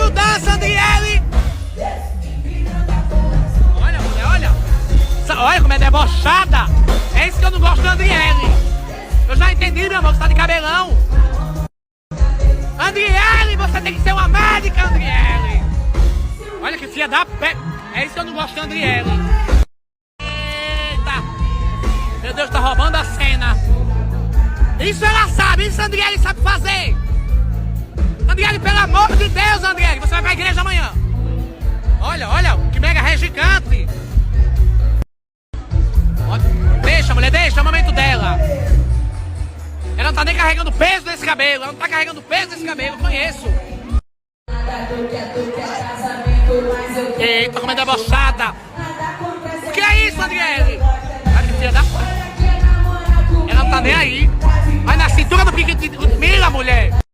tu dança, Andriele! Olha, mulher, olha! Olha como é debochada! É isso que eu não gosto da Andriele! Eu já entendi, meu amor, que você tá de cabelão! Andriele, você tem que ser uma médica, Andriele! Olha que filha da pé! É isso que eu não gosto da Andriele! Eita! Meu Deus, tá roubando a cena! Isso ela sabe, isso a Andriele sabe fazer! Andriele, pelo amor de Deus, Andriele, você vai pra igreja amanhã! Olha, olha, que mega regicante! Deixa, mulher, deixa, é o momento dela! Ela não tá nem carregando o peso desse cabelo, ela não tá carregando o peso desse cabelo, eu conheço! Eita, como é debochada! O que é isso, Andriele? Olha que filha da puta! Ela não tá nem aí! Vai na cintura do pique de mira, mulher!